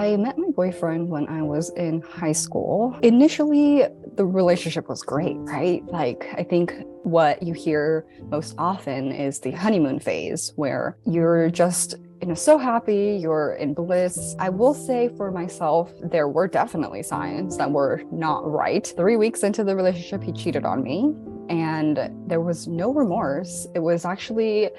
I met my boyfriend when I was in high school. Initially, the relationship was great, right? Like, I think what you hear most often is the honeymoon phase where you're just so happy, you're in bliss. I will say for myself, there were definitely signs that were not right. 3 weeks into the relationship, he cheated on me, and there was no remorse. It was actually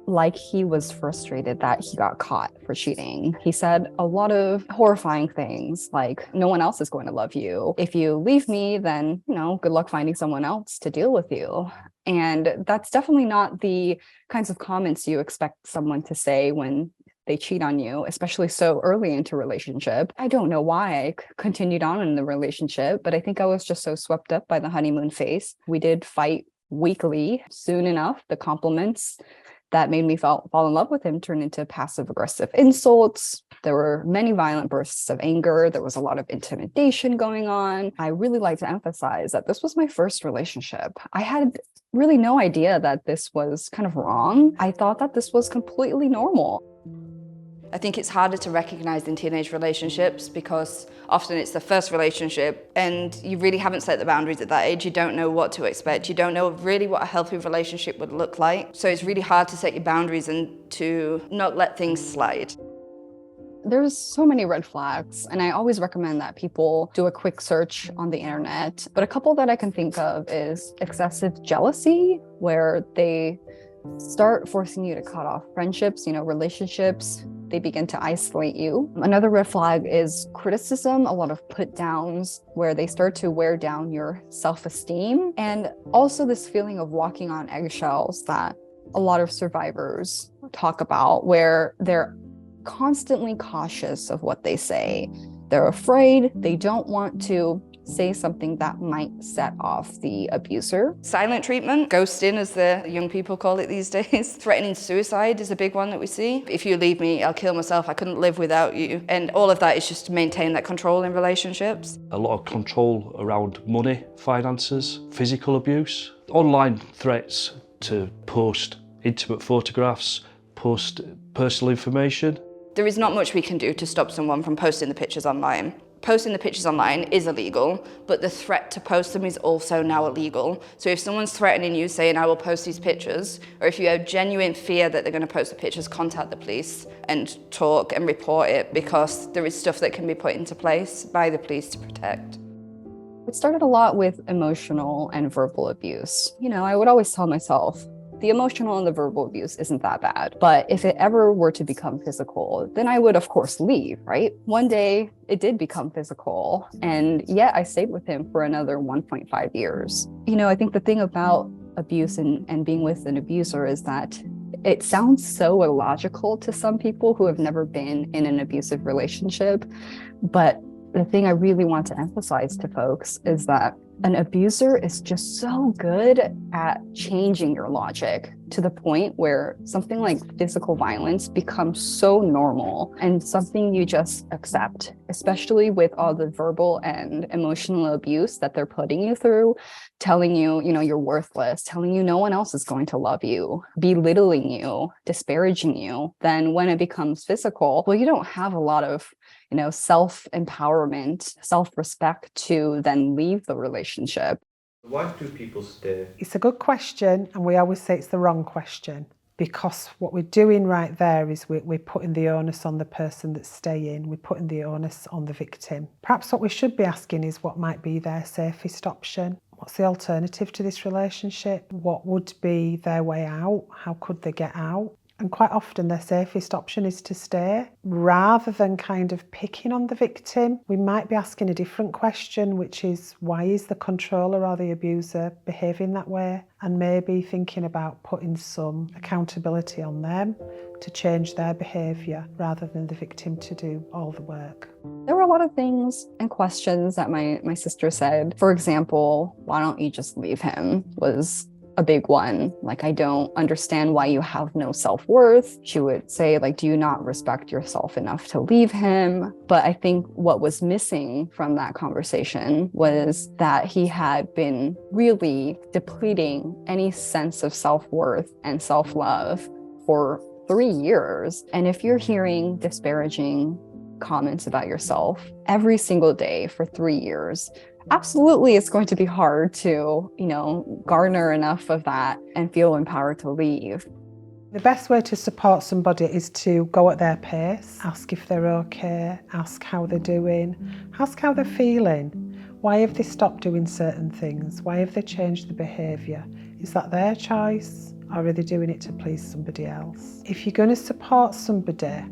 like he was frustrated that he got caught for cheating. He said a lot of horrifying things like, no one else is going to love you. If you leave me, then, good luck finding someone else to deal with you. And that's definitely not the kinds of comments you expect someone to say when they cheat on you, especially so early into a relationship. I don't know why I continued on in the relationship, but I think I was just so swept up by the honeymoon phase. We did fight weekly. Soon enough, the compliments that made me fall in love with him turned into passive aggressive insults. There were many violent bursts of anger. There was a lot of intimidation going on. I really like to emphasize that this was my first relationship. I had really no idea that this was kind of wrong. I thought that this was completely normal. I think it's harder to recognize in teenage relationships because often it's the first relationship and you really haven't set the boundaries at that age. You don't know what to expect. You don't know really what a healthy relationship would look like. So it's really hard to set your boundaries and to not let things slide. There's so many red flags, and I always recommend that people do a quick search on the internet. But a couple that I can think of is excessive jealousy, where they start forcing you to cut off friendships, relationships. They begin to isolate you. Another red flag is criticism, a lot of put downs where they start to wear down your self-esteem. And also this feeling of walking on eggshells that a lot of survivors talk about, where they're constantly cautious of what they say. They're afraid, they don't want to say something that might set off the abuser. Silent treatment, ghosting as the young people call it these days. Threatening suicide is a big one that we see. If you leave me, I'll kill myself, I couldn't live without you. And all of that is just to maintain that control in relationships. A lot of control around money, finances, physical abuse. Online threats to post intimate photographs, post personal information. There is not much we can do to stop someone from posting the pictures online. Posting the pictures online is illegal, but the threat to post them is also now illegal. So if someone's threatening you saying, I will post these pictures, or if you have genuine fear that they're going to post the pictures, contact the police and talk and report it, because there is stuff that can be put into place by the police to protect. It started a lot with emotional and verbal abuse. I would always tell myself, the emotional and the verbal abuse isn't that bad. But if it ever were to become physical, then I would, of course, leave, right? One day it did become physical. And yet I stayed with him for another 1.5 years. I think the thing about abuse and being with an abuser is that it sounds so illogical to some people who have never been in an abusive relationship. But the thing I really want to emphasize to folks is that an abuser is just so good at changing your logic to the point where something like physical violence becomes so normal and something you just accept, especially with all the verbal and emotional abuse that they're putting you through, telling you, you're worthless, telling you no one else is going to love you, belittling you, disparaging you. Then when it becomes physical, well, you don't have a lot of self-empowerment, self-respect to then leave the relationship. Why do people stay? It's a good question, and we always say it's the wrong question, because what we're doing right there is we're putting the onus on the person that's staying, we're putting the onus on the victim. Perhaps what we should be asking is what might be their safest option. What's the alternative to this relationship? What would be their way out? How could they get out? And quite often their safest option is to stay. Rather than kind of picking on the victim, we might be asking a different question, which is, why is the controller or the abuser behaving that way? And maybe thinking about putting some accountability on them to change their behaviour rather than the victim to do all the work. There were a lot of things and questions that my sister said. For example, why don't you just leave him? Was a big one. Like, I don't understand why you have no self-worth. She would say, do you not respect yourself enough to leave him? But I think what was missing from that conversation was that he had been really depleting any sense of self-worth and self-love for 3 years. And if you're hearing disparaging comments about yourself every single day for 3 years, absolutely it's going to be hard to, garner enough of that and feel empowered to leave. The best way to support somebody is to go at their pace, ask if they're okay, ask how they're doing, ask how they're feeling. Why have they stopped doing certain things? Why have they changed the behaviour? Is that their choice, or are they doing it to please somebody else? If you're going to support somebody,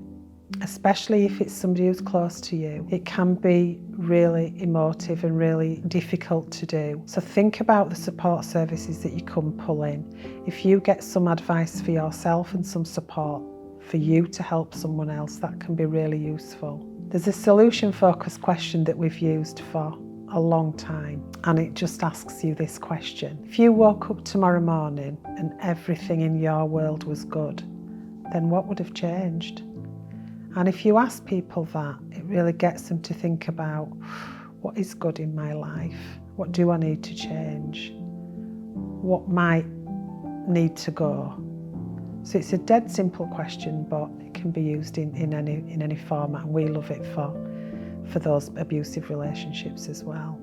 especially if it's somebody who's close to you, it can be really emotive and really difficult to do. So think about the support services that you can pull in. If you get some advice for yourself and some support for you to help someone else, that can be really useful. There's a solution-focused question that we've used for a long time, and it just asks you this question. If you woke up tomorrow morning and everything in your world was good, then what would have changed? And if you ask people that, it really gets them to think about, what is good in my life? What do I need to change? What might need to go? So it's a dead simple question, but it can be used in any format, and we love it for those abusive relationships as well.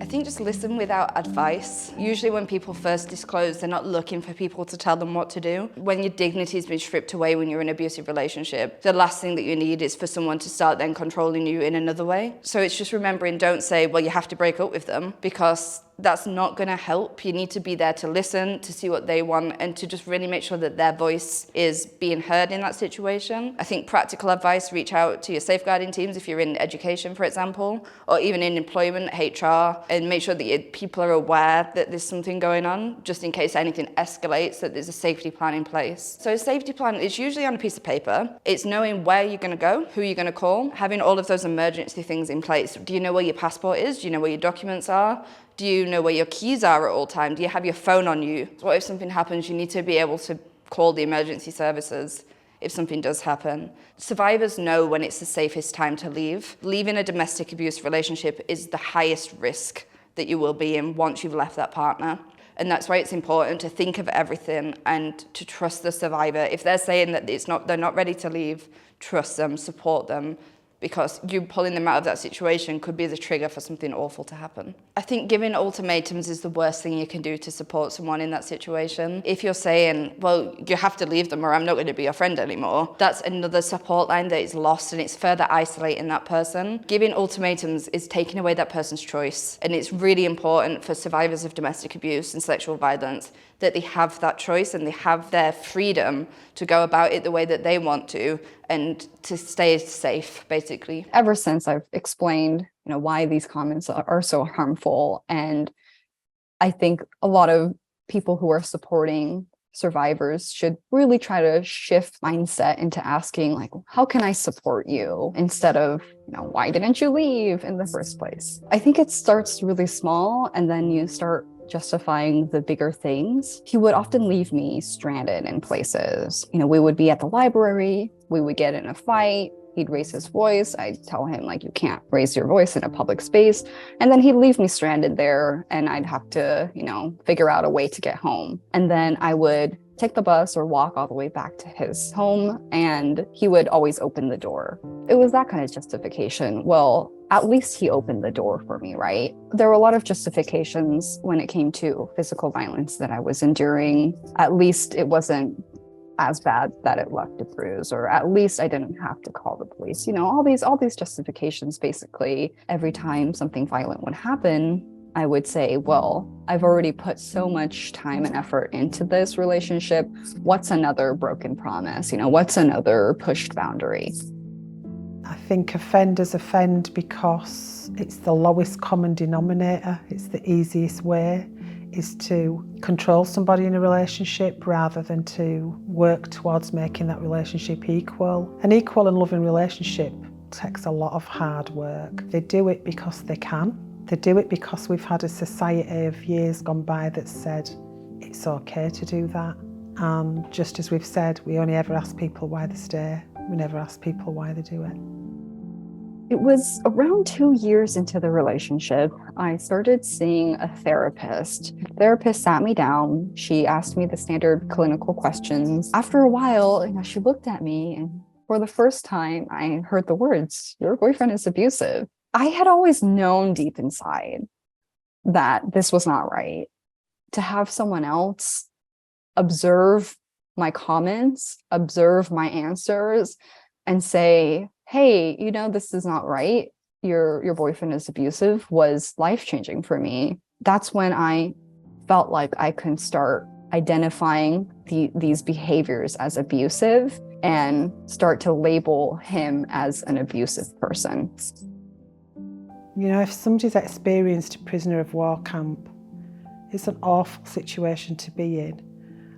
I think just listen without advice. Usually when people first disclose, they're not looking for people to tell them what to do. When your dignity has been stripped away when you're in an abusive relationship, the last thing that you need is for someone to start then controlling you in another way. So it's just remembering, don't say, well, you have to break up with them, because that's not going to help. You need to be there to listen, to see what they want, and to just really make sure that their voice is being heard in that situation. I think practical advice, reach out to your safeguarding teams if you're in education, for example, or even in employment, HR, and make sure that people are aware that there's something going on, just in case anything escalates, that there's a safety plan in place. So a safety plan is usually on a piece of paper. It's knowing where you're going to go, who you're going to call, having all of those emergency things in place. Do you know where your passport is? Do you know where your documents are? Do you know where your keys are at all times? Do you have your phone on you? What if something happens? You need to be able to call the emergency services if something does happen. Survivors know when it's the safest time to leave. Leaving a domestic abuse relationship is the highest risk that you will be in once you've left that partner. And that's why it's important to think of everything and to trust the survivor. If they're saying that they're not ready to leave, trust them, support them, because you pulling them out of that situation could be the trigger for something awful to happen. I think giving ultimatums is the worst thing you can do to support someone in that situation. If you're saying, well, you have to leave them or I'm not going to be your friend anymore, that's another support line that is lost, and it's further isolating that person. Giving ultimatums is taking away that person's choice, and it's really important for survivors of domestic abuse and sexual violence that they have that choice and they have their freedom to go about it the way that they want to and to stay safe, basically. Ever since I've explained, why these comments are so harmful, and I think a lot of people who are supporting survivors should really try to shift mindset into asking, like, how can I support you? Instead of, why didn't you leave in the first place? I think it starts really small, and then you start justifying the bigger things. He would often leave me stranded in places. We would be at the library, we would get in a fight, he'd raise his voice, I'd tell him, like, you can't raise your voice in a public space, and then he'd leave me stranded there, and I'd have to, figure out a way to get home. And then I would take the bus or walk all the way back to his home, and he would always open the door. It was that kind of justification. Well, at least he opened the door for me, right? There were a lot of justifications when it came to physical violence that I was enduring. At least it wasn't as bad that it left a bruise, or at least I didn't have to call the police. All these justifications. Basically, every time something violent would happen, I would say, well, I've already put so much time and effort into this relationship. What's another broken promise? What's another pushed boundary? I think offenders offend because it's the lowest common denominator. It's the easiest way is to control somebody in a relationship rather than to work towards making that relationship equal. An equal and loving relationship takes a lot of hard work. They do it because they can. They do it because we've had a society of years gone by that said it's okay to do that. And just as we've said, we only ever ask people why they stay. We never ask people why they do it. It was around 2 years into the relationship, I started seeing a therapist. The therapist sat me down. She asked me the standard clinical questions. After a while, she looked at me and for the first time, I heard the words, "Your boyfriend is abusive." I had always known deep inside that this was not right. To have someone else observe my comments, observe my answers, and say, "Hey, this is not right. Your boyfriend is abusive," was life-changing for me. That's when I felt like I could start identifying these behaviors as abusive and start to label him as an abusive person. If somebody's experienced a prisoner of war camp, it's an awful situation to be in,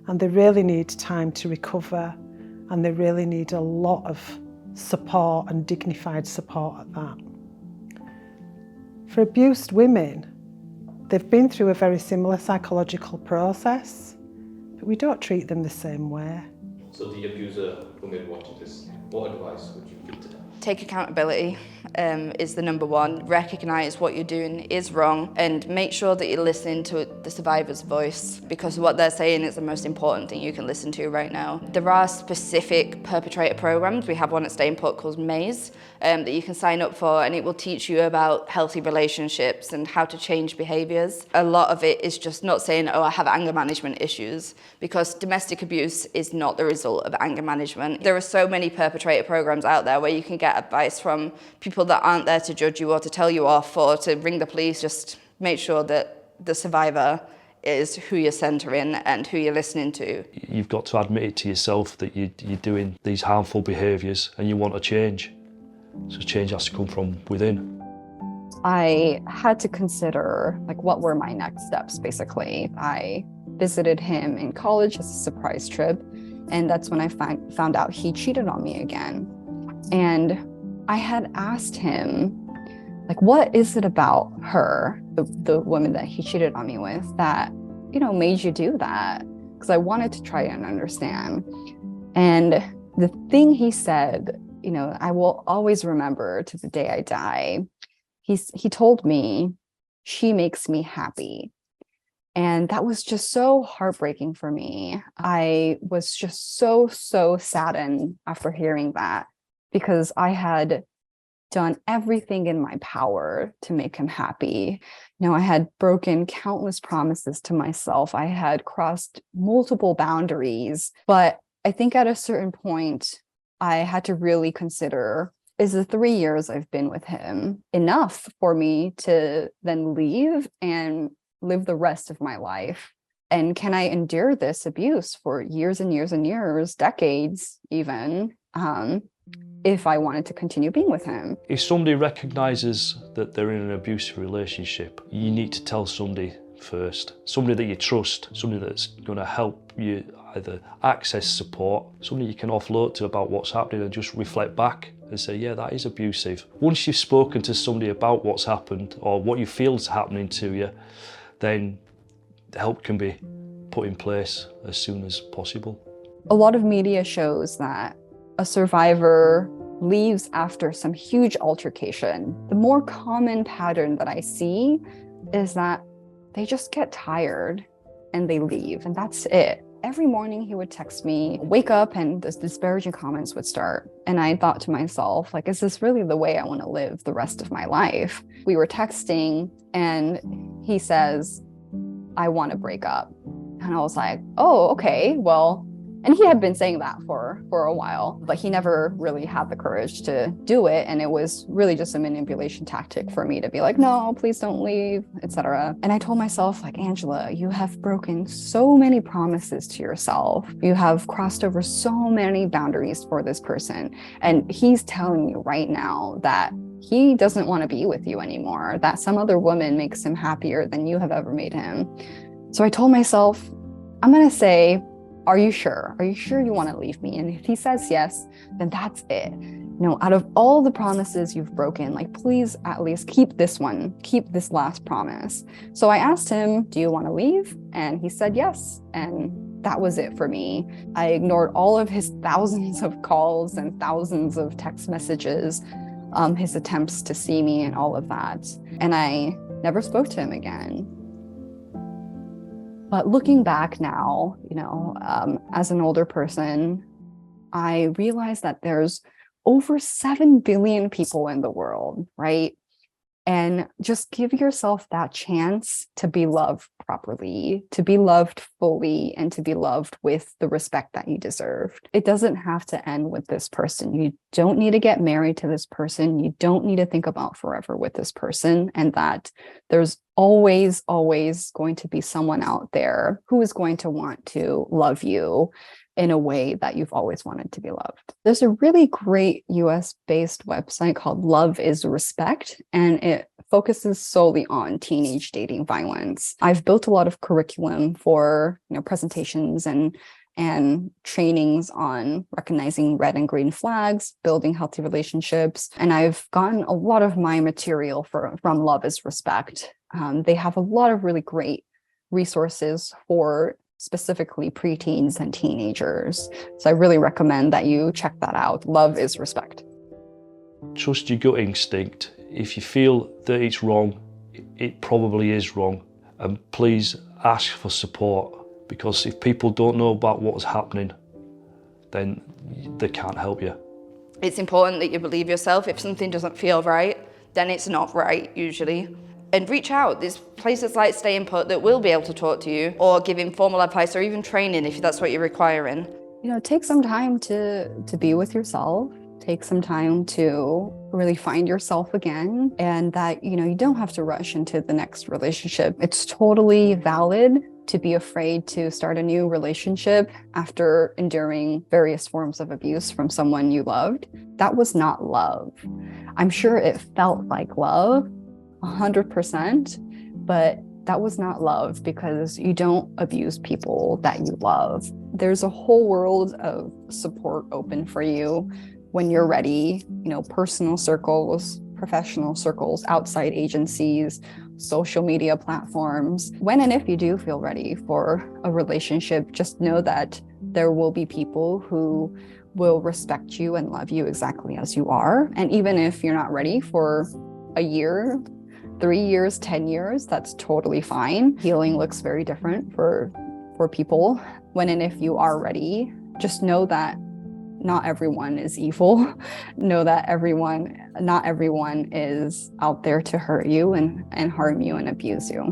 and they really need time to recover, and they really need a lot of support and dignified support at that. For abused women, they've been through a very similar psychological process, but we don't treat them the same way. So the abuser who may be watching this, what advice would you give to them? Take accountability is the number one. Recognise what you're doing is wrong and make sure that you're listening to the survivor's voice, because what they're saying is the most important thing you can listen to right now. There are specific perpetrator programs. We have one at Stay Put called Maze that you can sign up for, and it will teach you about healthy relationships and how to change behaviours. A lot of it is just not saying, "Oh, I have anger management issues," because domestic abuse is not the result of anger management. There are so many perpetrator programs out there where you can get advice from people that aren't there to judge you or to tell you off or to ring the police. Just make sure that the survivor is who you're centering and who you're listening to. You've got to admit it to yourself that you're doing these harmful behaviours and you want to change. So change has to come from within. I had to consider what were my next steps, basically. I visited him in college as a surprise trip, and that's when I found out he cheated on me again. And I had asked him, what is it about her, the woman that he cheated on me with, that, made you do that? Because I wanted to try and understand. And the thing he said, I will always remember to the day I die. He told me, "She makes me happy." And that was just so heartbreaking for me. I was just so saddened after hearing that, because I had done everything in my power to make him happy. I had broken countless promises to myself. I had crossed multiple boundaries. But I think at a certain point, I had to really consider, is the 3 years I've been with him enough for me to then leave and live the rest of my life? And can I endure this abuse for years and years and years, decades even, if I wanted to continue being with him? If somebody recognises that they're in an abusive relationship, you need to tell somebody first. Somebody that you trust, somebody that's going to help you either access support, somebody you can offload to about what's happening and just reflect back and say, yeah, that is abusive. Once you've spoken to somebody about what's happened or what you feel is happening to you, then help can be put in place as soon as possible. A lot of media shows that a survivor leaves after some huge altercation. The more common pattern that I see is that they just get tired and they leave, and that's it. Every morning he would text me, wake up, and the disparaging comments would start. And I thought to myself, is this really the way I want to live the rest of my life? We were texting and he says, "I want to break up." And I was like, oh, okay, well, and he had been saying that for a while, but he never really had the courage to do it. And it was really just a manipulation tactic for me to be like, "No, please don't leave," etc. And I told myself, Angela, you have broken so many promises to yourself. You have crossed over so many boundaries for this person. And he's telling you right now that he doesn't want to be with you anymore, that some other woman makes him happier than you have ever made him. So I told myself, I'm going to say, "Are you sure? Are you sure you want to leave me?" And if he says yes, then that's it. Out of all the promises you've broken, please at least keep this one, keep this last promise. So I asked him, "Do you want to leave?" And he said yes. And that was it for me. I ignored all of his thousands of calls and thousands of text messages, his attempts to see me and all of that. And I never spoke to him again. But looking back now, as an older person, I realized that there's over 7 billion people in the world, right? And just give yourself that chance to be loved properly, to be loved fully, and to be loved with the respect that you deserved. It doesn't have to end with this person. You don't need to get married to this person. You don't need to think about forever with this person, and that there's always, always going to be someone out there who is going to want to love you in a way that you've always wanted to be loved. There's a really great US-based website called Love is Respect, and it focuses solely on teenage dating violence. I've built a lot of curriculum for, presentations and trainings on recognizing red and green flags, building healthy relationships. And I've gotten a lot of my material from Love is Respect. They have a lot of really great resources for specifically preteens and teenagers. So I really recommend that you check that out. Love is Respect. Trust your gut instinct. If you feel that it's wrong, it probably is wrong. And please ask for support, because if people don't know about what's happening, then they can't help you. It's important that you believe yourself. If something doesn't feel right, then it's not right, usually. And reach out. There's places like Stay In Put that will be able to talk to you, or give informal advice, or even training if that's what you're requiring. Take some time to be with yourself. Take some time to really find yourself again, and that, you don't have to rush into the next relationship. It's totally valid to be afraid to start a new relationship after enduring various forms of abuse from someone you loved. That was not love. I'm sure it felt like love, 100%, but that was not love, because you don't abuse people that you love. There's a whole world of support open for you when you're ready, personal circles, professional circles, outside agencies, social media platforms. When and if you do feel ready for a relationship, just know that there will be people who will respect you and love you exactly as you are. And even if you're not ready for a year, 3 years, 10 years, that's totally fine. Healing looks very different for people. When and if you are ready, just know that not everyone is evil. Know that not everyone is out there to hurt you and harm you and abuse you.